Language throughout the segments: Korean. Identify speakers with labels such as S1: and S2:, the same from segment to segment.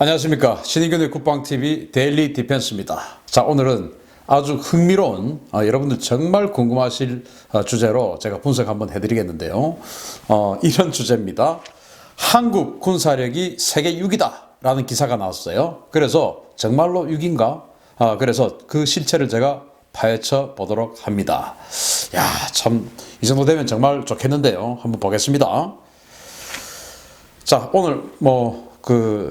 S1: 안녕하십니까. 신인균의 국방TV 데일리 디펜스입니다. 자, 오늘은 아주 흥미로운 여러분들 정말 궁금하실 주제로 제가 분석 한번 해드리겠는데요. 이런 주제입니다. 한국 군사력이 세계 6위다 라는 기사가 나왔어요. 그래서 정말로 6위인가? 그래서 그 실체를 제가 파헤쳐 보도록 합니다. 야, 참 이 정도 되면 정말 좋겠는데요. 한번 보겠습니다. 자, 오늘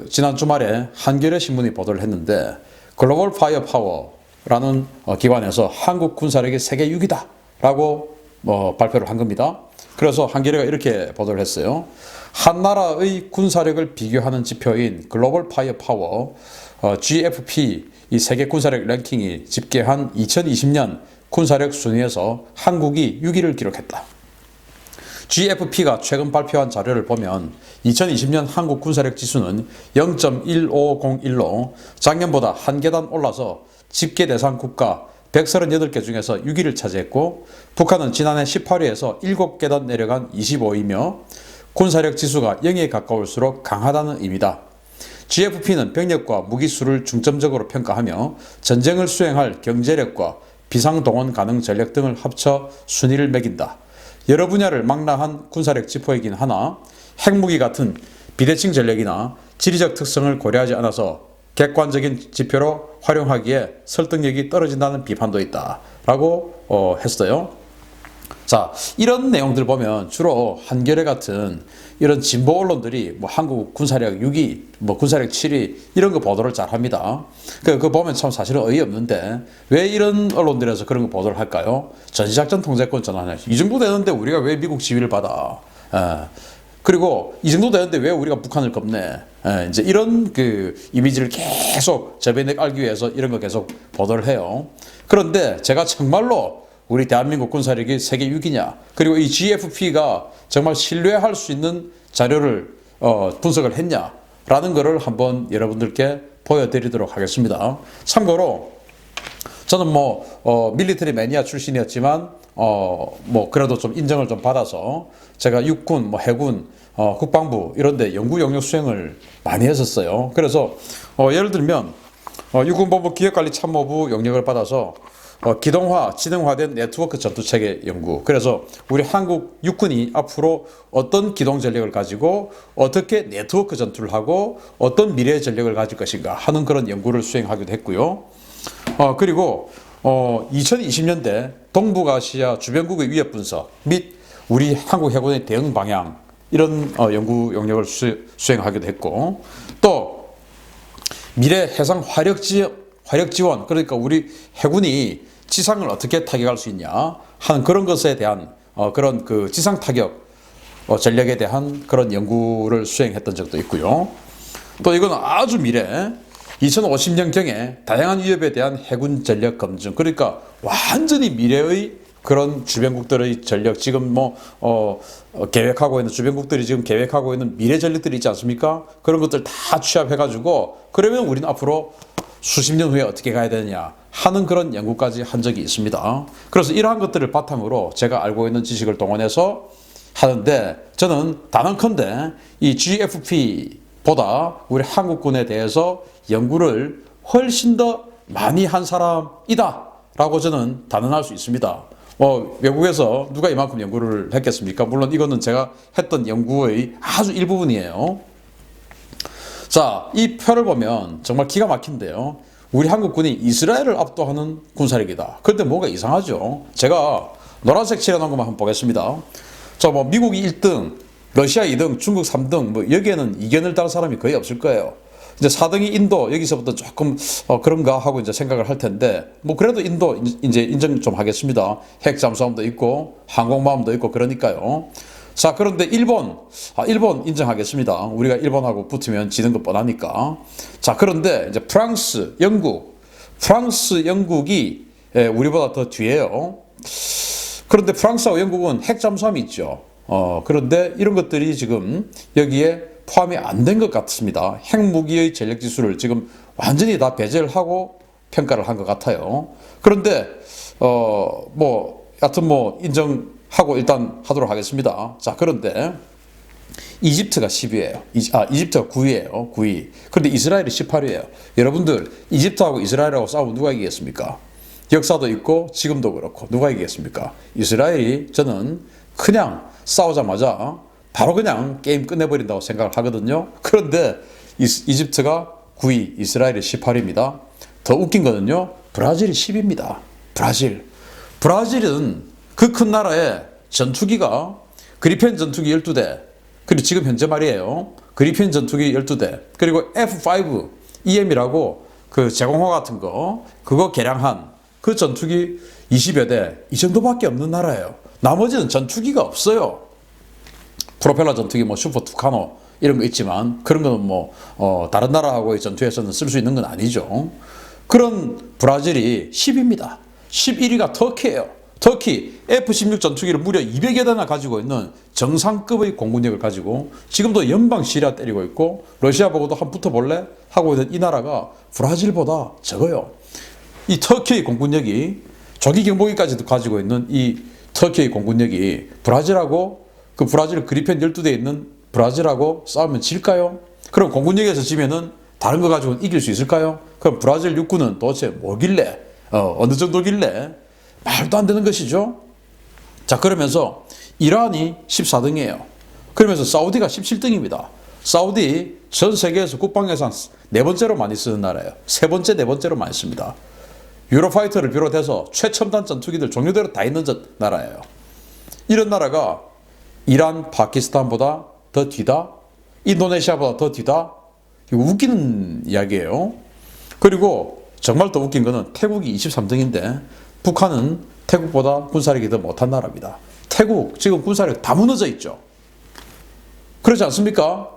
S1: 지난 주말에 한겨레 신문이 보도를 했는데 글로벌 파이어 파워라는 기관에서 한국 군사력이 세계 6위다 라고 발표를 한 겁니다. 그래서 한겨레가 이렇게 보도를 했어요. 한 나라의 군사력을 비교하는 지표인 글로벌 파이어 파워 GFP 이 세계 군사력 랭킹이 집계한 2020년 군사력 순위에서 한국이 6위를 기록했다. GFP가 최근 발표한 자료를 보면 2020년 한국 군사력 지수는 0.1501로 작년보다 한 계단 올라서 집계 대상 국가 138개 중에서 6위를 차지했고, 북한은 지난해 18위에서 7계단 내려간 25위며 군사력 지수가 0에 가까울수록 강하다는 의미다. GFP는 병력과 무기수를 중점적으로 평가하며 전쟁을 수행할 경제력과 비상동원 가능 전력 등을 합쳐 순위를 매긴다. 여러 분야를 망라한 군사력 지표이긴 하나 핵무기 같은 비대칭 전력이나 지리적 특성을 고려하지 않아서 객관적인 지표로 활용하기에 설득력이 떨어진다는 비판도 있다 라고 했어요. 자, 이런 내용들 보면 주로 한겨레 같은 이런 진보 언론들이 한국 군사력 6위, 군사력 7위 이런 거 보도를 잘 합니다. 그거 보면 참 사실은 어이없는데 왜 이런 언론들에서 그런 거 보도를 할까요? 전시작전 통제권 전환해. 이 정도 되는데 우리가 왜 미국 지위를 받아? 그리고 이 정도 되는데 왜 우리가 북한을 겁내? 이제 이런 그 이미지를 계속 저변에 깔기 위해서 이런 거 계속 보도를 해요. 그런데 제가 정말로 우리 대한민국 군사력이 세계 6위냐, 그리고 이 GFP가 정말 신뢰할 수 있는 자료를 분석을 했냐라는 것을 한번 여러분들께 보여드리도록 하겠습니다. 참고로 저는 밀리터리 매니아 출신이었지만 그래도 좀 인정을 좀 받아서 제가 육군, 해군, 국방부 이런 데 연구 영역 수행을 많이 했었어요. 그래서 예를 들면 육군본부 기획관리참모부 영역을 받아서 기동화, 지능화된 네트워크 전투체계 연구. 그래서 우리 한국 육군이 앞으로 어떤 기동 전력을 가지고 어떻게 네트워크 전투를 하고 어떤 미래의 전력을 가질 것인가 하는 그런 연구를 수행하기도 했고요. 그리고 2020년대 동북아시아 주변국의 위협 분석 및 우리 한국 해군의 대응 방향 이런 연구 영역을 수행하기도 했고, 또 미래 해상 화력 지원, 그러니까 우리 해군이 지상을 어떻게 타격할 수 있냐 하는 그런 것에 대한 그런 그 지상 타격 전력에 대한 그런 연구를 수행했던 적도 있고요. 또 이거는 아주 미래 2050년경에 다양한 위협에 대한 해군 전력 검증, 그러니까 완전히 미래의 그런 주변국들의 전력, 지금 계획하고 있는 주변국들이 지금 계획하고 있는 미래 전력들이 있지 않습니까? 그런 것들 다 취합해가지고 그러면 우리는 앞으로 수십 년 후에 어떻게 가야 되느냐 하는 그런 연구까지 한 적이 있습니다. 그래서 이러한 것들을 바탕으로 제가 알고 있는 지식을 동원해서 하는데, 저는 단언컨대 이 GFP보다 우리 한국군에 대해서 연구를 훨씬 더 많이 한 사람이다 라고 저는 단언할 수 있습니다. 외국에서 누가 이만큼 연구를 했겠습니까? 물론 이거는 제가 했던 연구의 아주 일부분이에요. 자, 이 표를 보면 정말 기가 막힌데요. 우리 한국군이 이스라엘을 압도하는 군사력이다. 그런데 뭔가 이상하죠. 제가 노란색 칠해놓은 것만 한번 보겠습니다. 미국이 1등, 러시아 2등, 중국 3등, 여기에는 이견을 따를 사람이 거의 없을 거예요. 이제 4등이 인도, 여기서부터 조금 그런가 하고 이제 생각을 할 텐데, 그래도 인도 이제 인정 좀 하겠습니다. 핵 잠수함도 있고 항공모함도 있고 그러니까요. 자, 그런데 일본 인정하겠습니다. 우리가 일본하고 붙으면 지는 거 뻔하니까. 자, 그런데 이제 프랑스, 영국이 우리보다 더 뒤에요. 그런데 프랑스하고 영국은 핵 잠수함이 있죠. 그런데 이런 것들이 지금 여기에 포함이 안 된 것 같습니다. 핵무기의 전력 지수를 지금 완전히 다 배제를 하고 평가를 한 것 같아요. 그런데 여하튼 인정하고 일단 하도록 하겠습니다. 자, 그런데 이집트가 10위예요. 이집트가 9위예요. 9위. 그런데 이스라엘이 18위예요. 여러분들 이집트하고 이스라엘하고 싸우면 누가 이기겠습니까? 역사도 있고 지금도 그렇고 누가 이기겠습니까? 이스라엘이 저는 그냥 싸우자마자 바로 그냥 게임 끝내버린다고 생각을 하거든요. 그런데 이집트가 9위, 이스라엘이 18위입니다. 더 웃긴 거는요. 브라질이 10위입니다. 브라질은 그 큰 나라에 전투기가 그리펜 전투기 12대, 그리고 지금 현재 말이에요. 그리펜 전투기 12대, 그리고 F5EM이라고 그 제공호 같은 거, 그거 개량한 그 전투기 20여 대, 이 정도밖에 없는 나라예요. 나머지는 전투기가 없어요. 프로펠러 전투기, 뭐 슈퍼 투카노 이런 거 있지만 그런 거는 뭐 다른 나라하고의 전투에서는 쓸 수 있는 건 아니죠. 그런 브라질이 10위입니다. 11위가 터키예요. 터키 F-16 전투기를 무려 200여 대나 가지고 있는 정상급의 공군력을 가지고 지금도 연방 시리아 때리고 있고 러시아 보고도 한번 붙어볼래? 하고 있는 이 나라가 브라질보다 적어요. 이 터키의 공군력이 조기 경보기까지도 가지고 있는 이 터키의 공군력이 브라질하고 그 브라질 그리펜 12대에 있는 브라질하고 싸우면 질까요? 그럼 공군력에서 지면은 다른 거 가지고는 이길 수 있을까요? 그럼 브라질 육군은 도대체 뭐길래 어느 정도길래 말도 안 되는 것이죠. 자, 그러면서 이란이 14등이에요. 그러면서 사우디가 17등입니다. 사우디 전 세계에서 국방 예산 네 번째로 많이 쓰는 나라예요. 세 번째, 네 번째로 많이 씁니다. 유로파이터를 비롯해서 최첨단 전투기들 종류대로 다 있는 나라예요. 이런 나라가 이란, 파키스탄보다 더 뒤다? 인도네시아보다 더 뒤다? 이거 웃기는 이야기예요. 그리고 정말 더 웃긴 거는 태국이 23등인데 북한은 태국보다 군사력이 더 못한 나라입니다. 태국 지금 군사력 다 무너져 있죠. 그렇지 않습니까?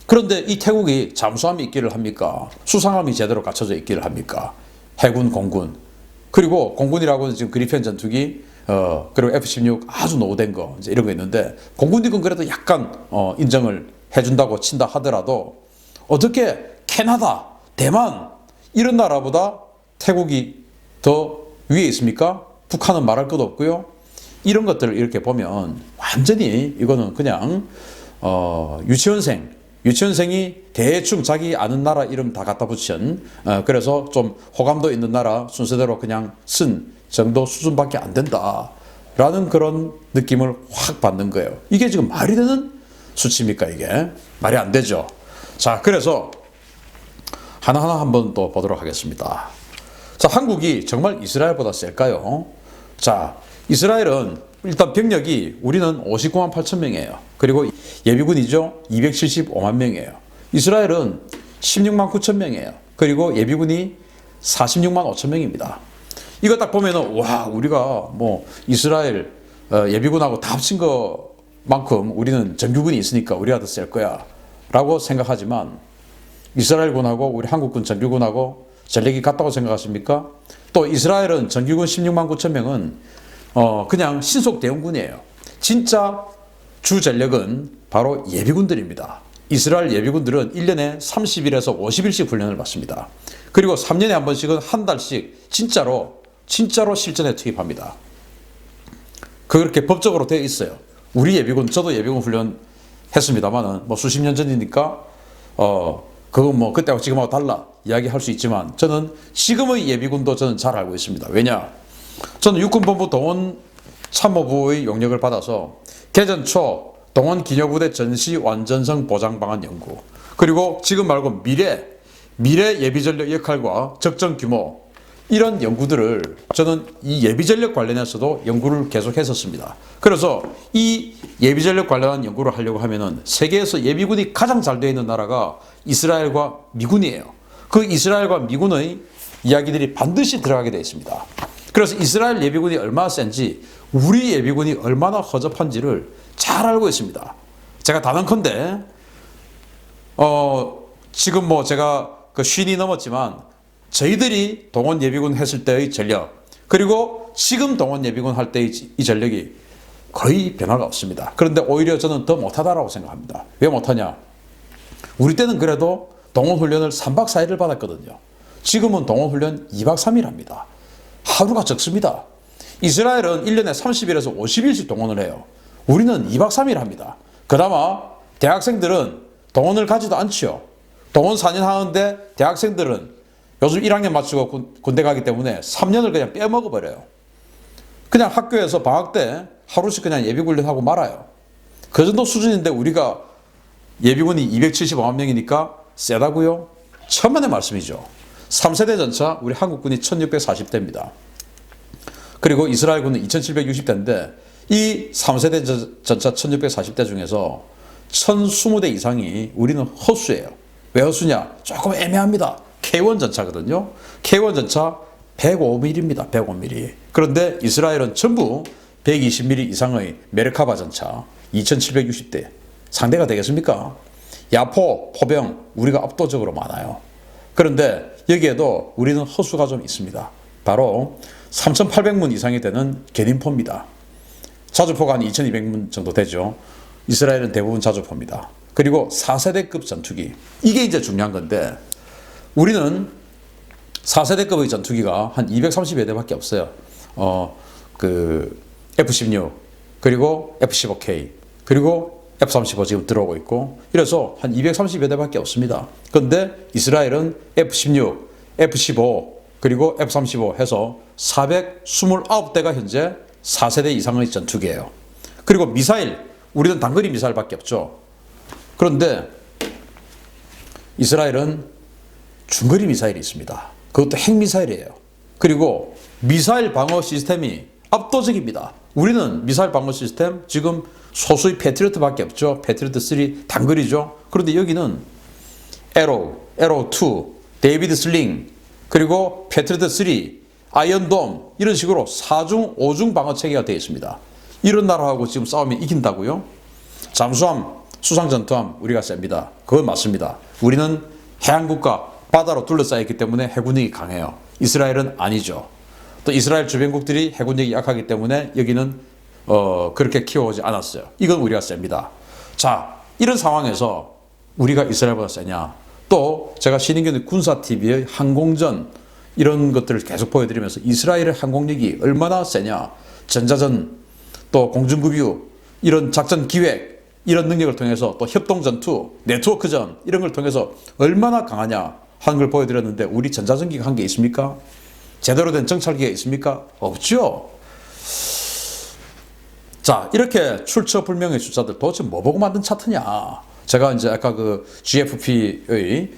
S1: 그런데 이 태국이 잠수함이 있기를 합니까? 수상함이 제대로 갖춰져 있기를 합니까? 해군, 공군. 그리고 공군이라고는 지금 그리펜 전투기, 그리고 F-16 아주 노후된 거, 이제 이런 거 있는데, 공군력은 그래도 약간, 인정을 해준다고 친다 하더라도, 어떻게 캐나다, 대만, 이런 나라보다 태국이 더 위에 있습니까? 북한은 말할 것도 없고요. 이런 것들을 이렇게 보면 완전히 이거는 그냥 유치원생이 대충 자기 아는 나라 이름 다 갖다 붙인 그래서 좀 호감도 있는 나라 순서대로 그냥 쓴 정도 수준밖에 안 된다라는 그런 느낌을 확 받는 거예요. 이게 지금 말이 되는 수치입니까? 이게 말이 안 되죠. 자, 그래서 하나하나 한번 또 보도록 하겠습니다. 자, 한국이 정말 이스라엘보다 셀까요? 자, 이스라엘은 일단 병력이 우리는 59만 8천 명이에요. 그리고 예비군이죠. 275만 명이에요. 이스라엘은 16만 9천 명이에요. 그리고 예비군이 46만 5천 명입니다. 이거 딱 보면은 와, 우리가 뭐 이스라엘 예비군하고 다 합친 것만큼 우리는 정규군이 있으니까 우리가 더 셀 거야 라고 생각하지만 이스라엘군하고 우리 한국군 정규군하고 전력이 같다고 생각하십니까? 또 이스라엘은 정규군 16만 9천 명은 그냥 신속 대원군이에요. 진짜 주 전력은 바로 예비군들입니다. 이스라엘 예비군들은 1년에 30일에서 50일씩 훈련을 받습니다. 그리고 3년에 한 번씩은 한 달씩 진짜로 실전에 투입합니다. 그렇게 법적으로 되어 있어요. 우리 예비군, 저도 예비군 훈련 했습니다만은 뭐 수십 년 전이니까 그건 뭐 그때하고 지금하고 달라 이야기할 수 있지만 저는 지금의 예비군도 저는 잘 알고 있습니다. 왜냐? 저는 육군본부 동원참모부의 용역을 받아서 개전 초 동원기녀부대 전시 완전성 보장 방안 연구, 그리고 지금 말고 미래 예비전력 역할과 적정 규모, 이런 연구들을 저는 이 예비전력 관련해서도 연구를 계속 했었습니다. 그래서 이 예비전력 관련한 연구를 하려고 하면은 세계에서 예비군이 가장 잘 되어 있는 나라가 이스라엘과 미군이에요. 그 이스라엘과 미군의 이야기들이 반드시 들어가게 되어 있습니다. 그래서 이스라엘 예비군이 얼마나 센지, 우리 예비군이 얼마나 허접한지를 잘 알고 있습니다. 제가 단언컨대 지금 뭐 제가 그 쉰이 넘었지만 저희들이 동원 예비군 했을 때의 전력, 그리고 지금 동원 예비군 할 때의 이 전력이 거의 변화가 없습니다. 그런데 오히려 저는 더 못하다라고 생각합니다. 왜 못하냐? 우리 때는 그래도 동원 훈련을 3박 4일을 받았거든요. 지금은 동원 훈련 2박 3일 합니다. 하루가 적습니다. 이스라엘은 1년에 30일에서 50일씩 동원을 해요. 우리는 2박 3일 합니다. 그나마 대학생들은 동원을 가지도 않지요. 동원 4년 하는데 대학생들은 요즘 1학년 마치고 군대 가기 때문에 3년을 그냥 빼먹어버려요. 그냥 학교에서 방학 때 하루씩 그냥 예비군련하고 말아요. 그 정도 수준인데 우리가 예비군이 275만 명이니까 세다고요? 천만의 말씀이죠. 3세대 전차 우리 한국군이 1640대입니다. 그리고 이스라엘군은 2760대인데 이 3세대 전차 1640대 중에서 1020대 이상이 우리는 허수예요. 왜 허수냐? 조금 애매합니다. K1 전차거든요. K1 전차 105mm입니다. 105mm. 그런데 이스라엘은 전부 120mm 이상의 메르카바 전차 2760대. 상대가 되겠습니까? 야포, 포병 우리가 압도적으로 많아요. 그런데 여기에도 우리는 허수가 좀 있습니다. 바로 3800문 이상이 되는 견인포입니다. 자주포가 한 2200문 정도 되죠. 이스라엘은 대부분 자주포입니다. 그리고 4세대급 전투기. 이게 이제 중요한 건데 우리는 4세대급의 전투기가 한 230여 대밖에 없어요. F-16 그리고 F-15K 그리고 F-35 지금 들어오고 있고 이래서 한 230여 대밖에 없습니다. 그런데 이스라엘은 F-16, F-15 그리고 F-35 해서 429대가 현재 4세대 이상의 전투기예요. 그리고 미사일, 우리는 단거리 미사일밖에 없죠. 그런데 이스라엘은 중거리 미사일이 있습니다. 그것도 핵미사일이에요. 그리고 미사일 방어 시스템이 압도적입니다. 우리는 미사일 방어 시스템 지금 소수의 패트리어트밖에 없죠. 패트리어트 3 단거리죠. 그런데 여기는 에로우 2, 데이비드 슬링, 그리고 패트리어트 3, 아이언돔 이런 식으로 4중, 5중 방어 체계가 되어 있습니다. 이런 나라하고 지금 싸우면 이긴다고요? 잠수함, 수상전투함 우리가 셉니다. 그건 맞습니다. 우리는 해안국가 바다로 둘러싸여 있기 때문에 해군력이 강해요. 이스라엘은 아니죠. 또 이스라엘 주변국들이 해군력이 약하기 때문에 여기는 그렇게 키워오지 않았어요. 이건 우리가 셉니다. 자, 이런 상황에서 우리가 이스라엘보다 세냐? 또 제가 신인균 군사TV의 항공전 이런 것들을 계속 보여드리면서 이스라엘의 항공력이 얼마나 세냐? 전자전, 또 공중급유, 이런 작전 기획, 이런 능력을 통해서 또 협동전투, 네트워크전 이런 걸 통해서 얼마나 강하냐 하는 걸 보여드렸는데 우리 전자전기가 한 게 있습니까? 제대로 된 정찰기가 있습니까? 없죠. 자, 이렇게 출처불명의 숫자들 도대체 뭐 보고 만든 차트냐? 제가 이제 아까 그 GFP의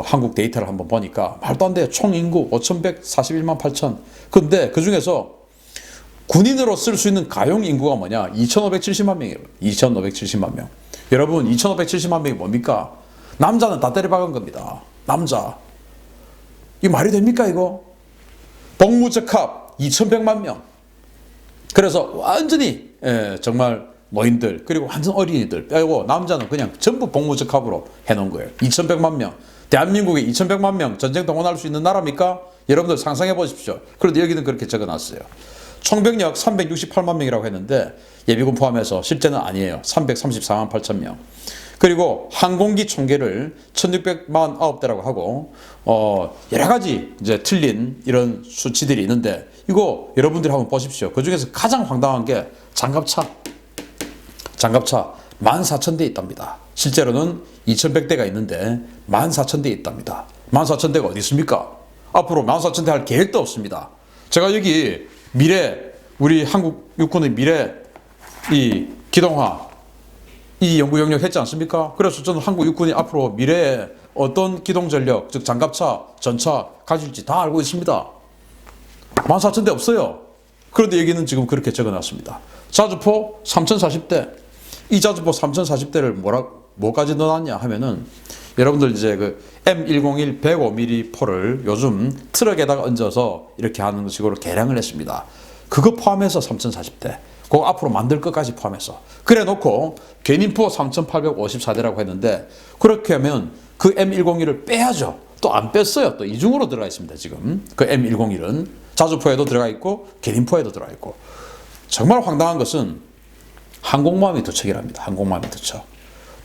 S1: 한국 데이터를 한번 보니까 말도 안 돼요. 총 인구 5,141만 8천. 근데 그 중에서 군인으로 쓸 수 있는 가용 인구가 뭐냐? 2,570만 명이에요. 2,570만 명. 여러분, 2,570만 명이 뭡니까? 남자는 다 때려박은 겁니다. 남자. 이 말이 됩니까, 이거? 복무적합 2,100만 명. 그래서 완전히 정말 노인들 그리고 완전 어린이들 빼고 남자는 그냥 전부 복무적합으로 해놓은 거예요. 2,100만 명. 대한민국에 2,100만 명 전쟁 동원할 수 있는 나라입니까? 여러분들 상상해 보십시오. 그런데 여기는 그렇게 적어놨어요. 총병력 368만 명이라고 했는데 예비군 포함해서 실제는 아니에요. 334만 8천 명. 그리고 항공기 총계를 1,649대라고 하고 여러 가지 이제 틀린 이런 수치들이 있는데 이거 여러분들이 한번 보십시오. 그 중에서 가장 황당한 게 장갑차 14,000대 있답니다. 실제로는 2,100대가 있는데 14,000대 있답니다. 14,000대가 어디 있습니까? 앞으로 14,000대 할 계획도 없습니다. 제가 여기 미래, 우리 한국 육군의 미래 이 기동화 이 연구 영역 했지 않습니까? 그래서 저는 한국 육군이 앞으로 미래에 어떤 기동 전력, 즉 장갑차, 전차 가질지 다 알고 있습니다. 14,000대 없어요. 그런데 여기는 지금 그렇게 적어놨습니다. 자주포 3,040대. 이 자주포 3,040대를 뭐까지 넣어놨냐 하면은 여러분들 이제 그 M101 105mm 포를 요즘 트럭에다가 얹어서 이렇게 하는 식으로 개량을 했습니다. 그거 포함해서 3,040대. 그거 앞으로 만들 것까지 포함해서. 그래 놓고 견인포 3,854대라고 했는데 그렇게 하면 그 M101을 빼야죠. 또 안 뺐어요. 또 이중으로 들어가 있습니다. 지금 그 M101은 자주포에도 들어가 있고 견인포에도 들어가 있고. 정말 황당한 것은 항공모함이 두 척이랍니다. 항공모함이 두 척.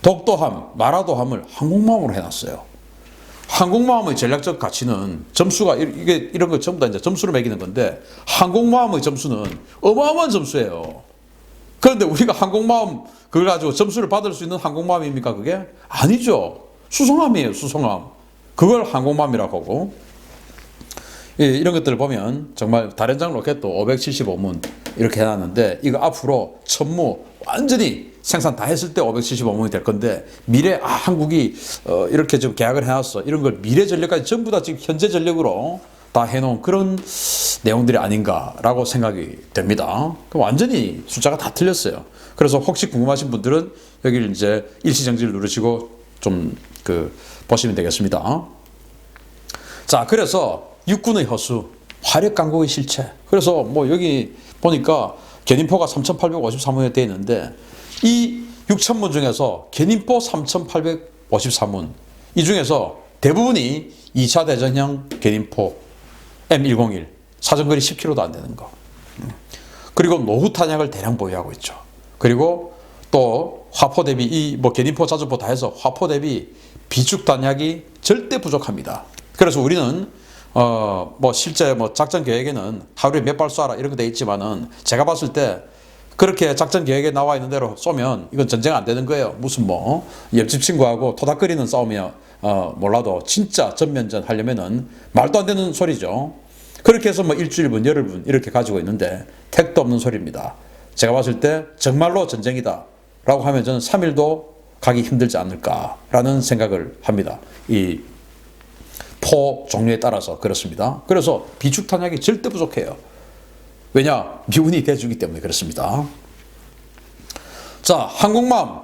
S1: 독도함, 마라도함을 항공모함으로 해놨어요. 항공모함의 전략적 가치는 점수가 이게 이런 거 전부 다 이제 점수를 매기는 건데 항공모함의 점수는 어마어마한 점수예요. 그런데 우리가 항공모함 그걸 가지고 점수를 받을 수 있는 항공모함입니까 그게? 아니죠. 수송함이에요. 수송함. 그걸 항공모함이라고 하고, 예, 이런 것들을 보면 정말 다련장 로켓도 575문 이렇게 해놨는데, 이거 앞으로 천무 완전히 생산 다 했을 때 575문이 될 건데, 미래 한국이 이렇게 좀 계약을 해놨어, 이런 걸 미래 전력까지 전부 다 지금 현재 전력으로 다 해놓은 그런 내용들이 아닌가라고 생각이 됩니다. 완전히 숫자가 다 틀렸어요. 그래서 혹시 궁금하신 분들은 여기를 이제 일시정지를 누르시고 좀 보시면 되겠습니다. 자, 그래서 육군의 허수, 화력 강국의 실체. 그래서 뭐 여기 보니까 견인포가 3,853문에 되어 있는데, 이 6,000문 중에서 견인포 3,853문, 이 중에서 대부분이 2차 대전형 견인포 M101, 사정거리 10km도 안 되는 거. 그리고 노후 탄약을 대량 보유하고 있죠. 그리고 또 화포 대비, 이 뭐 견인포, 자주포 다 해서 화포 대비 비축彈약이 절대 부족합니다. 그래서 우리는 뭐 실제 뭐 작전 계획에는 하루에 몇 발 쏴라 이런 거 돼 있지만은, 제가 봤을 때 그렇게 작전 계획에 나와 있는 대로 쏘면 이건 전쟁 안 되는 거예요. 무슨 뭐 옆집 친구하고 토닥거리는 싸움이야 몰라도 진짜 전면전 하려면은 말도 안 되는 소리죠. 그렇게 해서 뭐 일주일분, 열흘분 이렇게 가지고 있는데 택도 없는 소리입니다. 제가 봤을 때 정말로 전쟁이다 라고 하면 저는 3일도 가기 힘들지 않을까라는 생각을 합니다. 이 포 종류에 따라서 그렇습니다. 그래서 비축 탄약이 절대 부족해요. 왜냐? 미군이 대주기 때문에 그렇습니다. 자, 항공모함.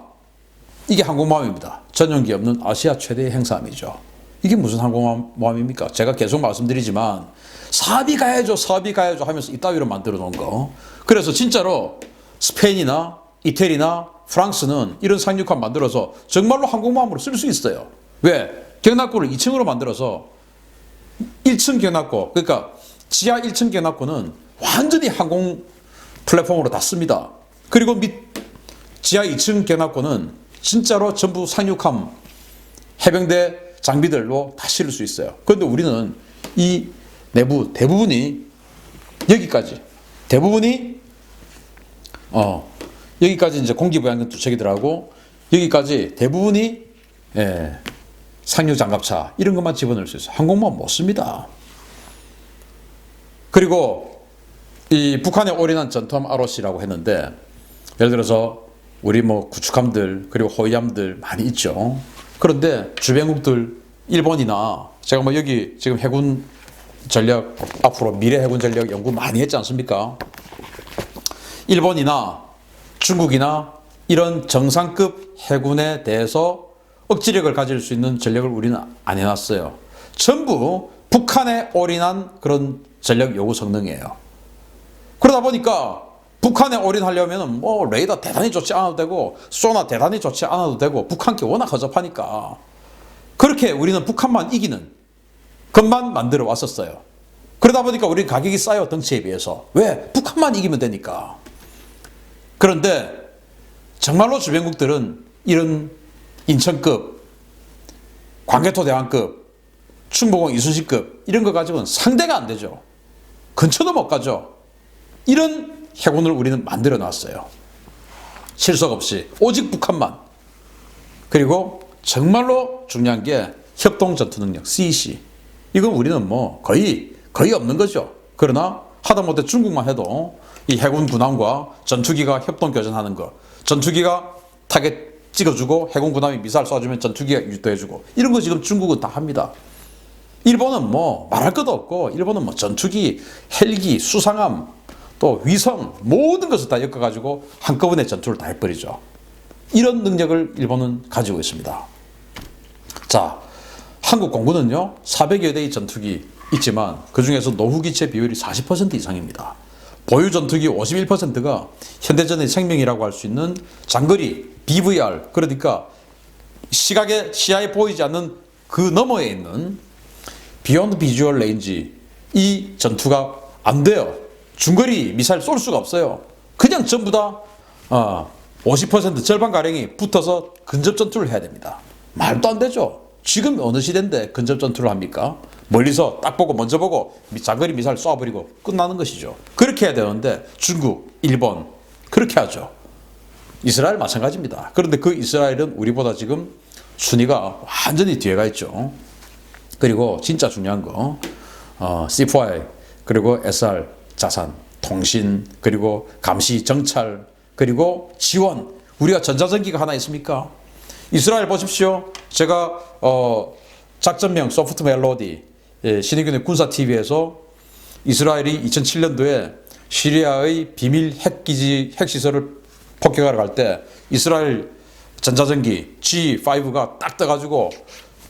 S1: 이게 항공모함입니다. 전용기 없는 아시아 최대의 행사함이죠. 이게 무슨 항공모함입니까? 제가 계속 말씀드리지만 사업이 가야죠, 사업이 가야죠 하면서 이따위로 만들어 놓은 거. 그래서 진짜로 스페인이나 이태리나 프랑스는 이런 상륙함 만들어서 정말로 항공모함으로 쓸 수 있어요. 왜? 격납구를 2층으로 만들어서 1층 격납구, 그러니까 지하 1층 격납구는 완전히 항공 플랫폼으로 다 씁니다. 그리고 지하 2층 격납구는 진짜로 전부 상륙함, 해병대 장비들로 다 실을 수 있어요. 그런데 우리는 이 내부 대부분이 여기까지, 여기까지 이제 공기부양근 두 척이더라고. 여기까지 대부분이 상륙 장갑차 이런 것만 집어넣을 수 있어요. 항공모함 못 씁니다. 그리고 이 북한에 올인한 전투함 ROC라고 했는데, 예를 들어서 우리 뭐 구축함들 그리고 호위함들 많이 있죠. 그런데 주변국들 일본이나, 제가 뭐 여기 지금 해군 전력, 앞으로 미래 해군 전력 연구 많이 했지 않습니까? 일본이나 중국이나 이런 정상급 해군에 대해서 억지력을 가질 수 있는 전력을 우리는 안 해놨어요. 전부 북한에 올인한 그런 전력 요구 성능이에요. 그러다 보니까 북한에 올인하려면 뭐 레이더 대단히 좋지 않아도 되고 소나 대단히 좋지 않아도 되고 북한께 워낙 허접하니까 그렇게 우리는 북한만 이기는 것만 만들어 왔었어요. 그러다 보니까 우리 가격이 싸요, 덩치에 비해서. 왜? 북한만 이기면 되니까. 그런데 정말로 주변국들은 이런 인천급, 광개토대왕급, 충무공 이순신급 이런 거 가지고는 상대가 안 되죠. 근처도 못 가죠. 이런 해군을 우리는 만들어 놨어요. 실속 없이 오직 북한만. 그리고 정말로 중요한 게 협동전투능력 CEC. 이건 우리는 뭐 거의 없는 거죠. 그러나 하다못해 중국만 해도 이 해군 군함과 전투기가 협동교전하는 거, 전투기가 타겟 찍어주고 해군 군함이 미사일 쏴주면 전투기가 유도해주고, 이런 거 지금 중국은 다 합니다. 일본은 뭐 말할 것도 없고, 일본은 뭐 전투기, 헬기, 수상함, 또 위성 모든 것을 다 엮어가지고 한꺼번에 전투를 다 해버리죠. 이런 능력을 일본은 가지고 있습니다. 자, 한국 공군은요 400여 대의 전투기 있지만 그 중에서 노후기체 비율이 40% 이상입니다. 보유 전투기 51%가 현대전의 생명이라고 할 수 있는 장거리 BVR, 그러니까 시야에 보이지 않는 그 너머에 있는 비욘드 비주얼 레인지, 이 전투가 안 돼요. 중거리 미사일 쏠 수가 없어요. 그냥 전부 다 50% 절반가량이 붙어서 근접 전투를 해야 됩니다. 말도 안 되죠. 지금 어느 시대인데 근접 전투를 합니까? 멀리서 딱 보고 먼저 보고 장거리 미사일 쏴버리고 끝나는 것이죠. 그렇게 해야 되는데 중국, 일본 그렇게 하죠. 이스라엘 마찬가지입니다. 그런데 그 이스라엘은 우리보다 지금 순위가 완전히 뒤에 있죠. 그리고 진짜 중요한 거 C4I 그리고 SR 자산, 통신, 그리고 감시, 정찰, 그리고 지원. 우리가 전자전기가 하나 있습니까? 이스라엘 보십시오. 제가 작전명 소프트 멜로디 신의균의 군사TV에서 이스라엘이 2007년도에 시리아의 비밀 핵기지, 핵시설을 폭격하러 갈 때 이스라엘 전자전기 G5가 딱 떠가지고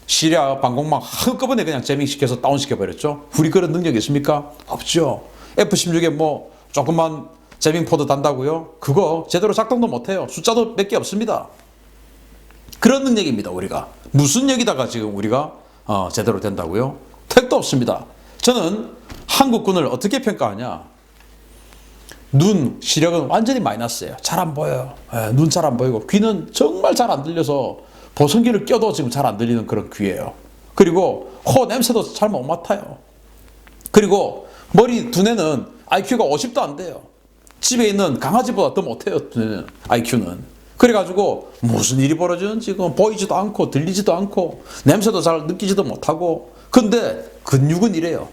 S1: 시리아 방공망 한꺼번에 그냥 재밍시켜서 다운시켜버렸죠. 우리 그런 능력이 있습니까? 없죠. F-16에 뭐 조금만 재밍 포드 단다고요? 그거 제대로 작동도 못해요. 숫자도 몇 개 없습니다. 그런 능력입니다. 우리가. 무슨 여기다가 지금 우리가 제대로 된다고요? 택도 없습니다. 저는 한국군을 어떻게 평가하냐? 눈 시력은 완전히 마이너스예요. 잘 안 보여요. 눈 잘 안 보이고 귀는 정말 잘 안 들려서 보청기를 껴도 지금 잘 안 들리는 그런 귀예요. 그리고 코 냄새도 잘 못 맡아요. 그리고 머리 두뇌는 IQ가 50도 안 돼요. 집에 있는 강아지보다 더 못해요. 두뇌는, IQ는. 그래가지고 무슨 일이 벌어지는지 보이지도 않고 들리지도 않고 냄새도 잘 느끼지도 못하고 근데 근육은 이래요.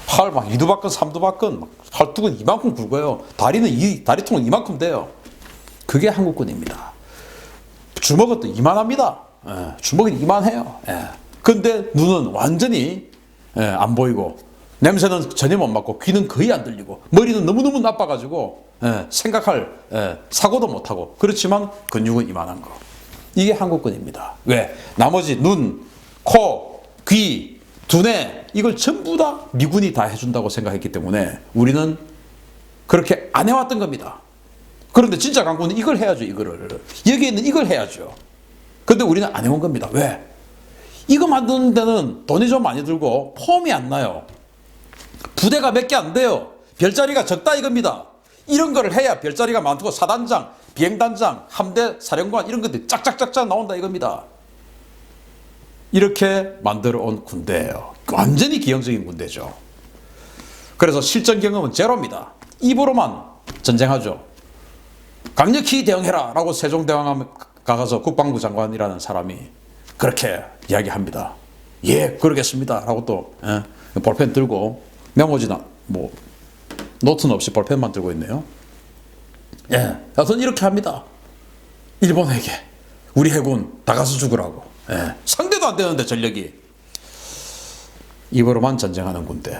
S1: 팔 막 2두박근 3두박근 막 팔뚝은 이만큼 굵어요. 다리통은 이만큼 돼요. 그게 한국군입니다. 주먹은 또 이만합니다. 주먹은 이만해요. 근데 눈은 완전히 안 보이고 냄새는 전혀 못 맡고 귀는 거의 안 들리고 머리는 너무너무 나빠가지고 생각할 사고도 못하고 그렇지만 근육은 이만한 거. 이게 한국군입니다. 왜? 나머지 눈, 코, 귀, 두뇌 이걸 전부 다 미군이 다 해준다고 생각했기 때문에 우리는 그렇게 안 해왔던 겁니다. 그런데 진짜 강군은 이걸 해야죠. 이거를. 여기에 있는 이걸 해야죠. 근데 우리는 안 해온 겁니다. 왜? 이거 만드는 데는 돈이 좀 많이 들고 폼이 안 나요. 부대가 몇 개 안 돼요. 별자리가 적다 이겁니다. 이런 거를 해야 별자리가 많고 사단장, 비행단장, 함대 사령관 이런 것들이 짝짝짝짝 나온다 이겁니다. 이렇게 만들어 온 군대예요. 완전히 기형적인 군대죠. 그래서 실전 경험은 제로입니다. 입으로만 전쟁하죠. 강력히 대응해라 라고 세종대왕 가서 국방부 장관이라는 사람이 그렇게 이야기합니다. 예, 그러겠습니다 라고 또 볼펜 들고 메모지나 뭐 노트는 없이 볼펜만 들고 있네요. 여튼 이렇게 합니다. 일본에게 우리 해군 다 가서 죽으라고. 상대도 안 되는데 전력이. 입으로만 전쟁하는 군대.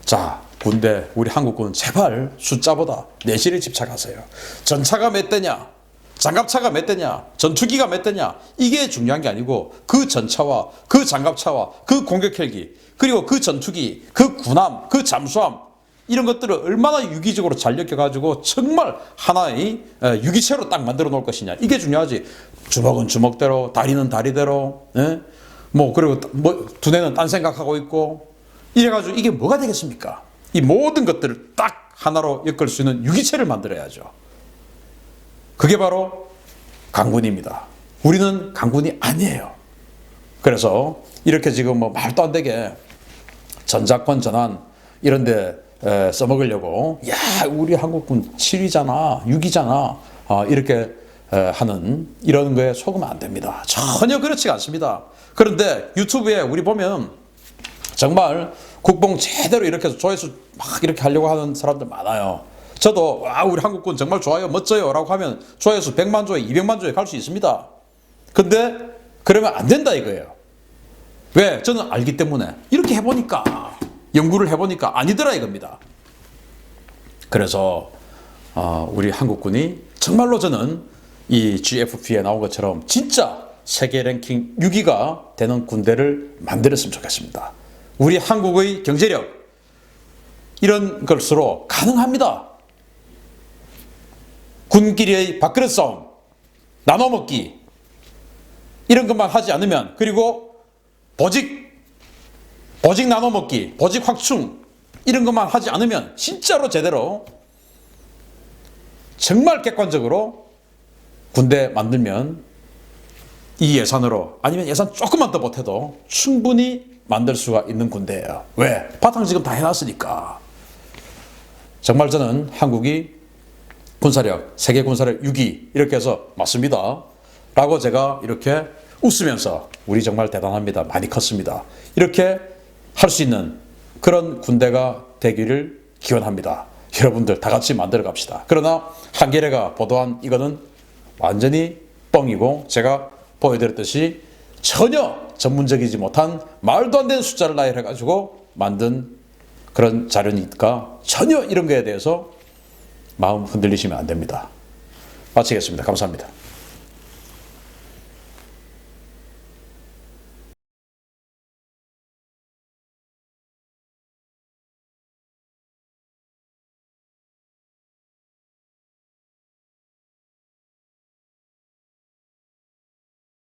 S1: 자, 군대 우리 한국군 제발 숫자보다 내실에 집착하세요. 전차가 몇 대냐, 장갑차가 몇 대냐, 전투기가 몇 대냐 이게 중요한 게 아니고 그 전차와 그 장갑차와 그 공격 헬기 그리고 그 전투기, 그 군함, 그 잠수함 이런 것들을 얼마나 유기적으로 잘 엮여가지고 정말 하나의 유기체로 딱 만들어 놓을 것이냐 이게 중요하지. 주먹은 주먹대로, 다리는 다리대로, 뭐 그리고 뭐 두뇌는 딴 생각하고 있고 이래가지고 이게 뭐가 되겠습니까? 이 모든 것들을 딱 하나로 엮을 수 있는 유기체를 만들어야죠. 그게 바로 강군입니다. 우리는 강군이 아니에요. 그래서 이렇게 지금 뭐 말도 안 되게 전자권 전환 이런 데 써먹으려고 야 우리 한국군 7위잖아 6위잖아 이렇게 하는 이런 거에 속으면 안 됩니다. 전혀 그렇지 않습니다. 그런데 유튜브에 우리 보면 정말 국뽕 제대로 이렇게 해서 조회수 막 이렇게 하려고 하는 사람들 많아요. 저도 와 우리 한국군 정말 좋아요 멋져요 라고 하면 조회수 100만 조회 200만 조회 갈 수 있습니다. 근데 그러면 안 된다 이거예요. 왜? 저는 알기 때문에 이렇게 해보니까 연구를 해보니까 아니더라 이겁니다. 그래서 우리 한국군이 정말로 저는 이 GFP에 나온 것처럼 진짜 세계 랭킹 6위가 되는 군대를 만들었으면 좋겠습니다. 우리 한국의 경제력 이런 것으로 가능합니다. 군끼리의 밥그릇 싸움, 나눠먹기 이런 것만 하지 않으면 그리고 보직 나눠먹기, 보직 확충 이런 것만 하지 않으면 진짜로 제대로 정말 객관적으로 군대 만들면 이 예산으로 아니면 예산 조금만 더 보태도 충분히 만들 수가 있는 군대예요. 왜? 바탕 지금 다 해놨으니까. 정말 저는 한국이 군사력, 세계 군사력 6위 이렇게 해서 맞습니다 라고 제가 이렇게 웃으면서 우리 정말 대단합니다. 많이 컸습니다. 이렇게 할 수 있는 그런 군대가 되기를 기원합니다. 여러분들 다 같이 만들어 갑시다. 그러나 한겨레가 보도한 이거는 완전히 뻥이고 제가 보여드렸듯이 전혀 전문적이지 못한 말도 안 되는 숫자를 나열해가지고 만든 그런 자료니까 전혀 이런 거에 대해서 마음 흔들리시면 안 됩니다. 마치겠습니다. 감사합니다.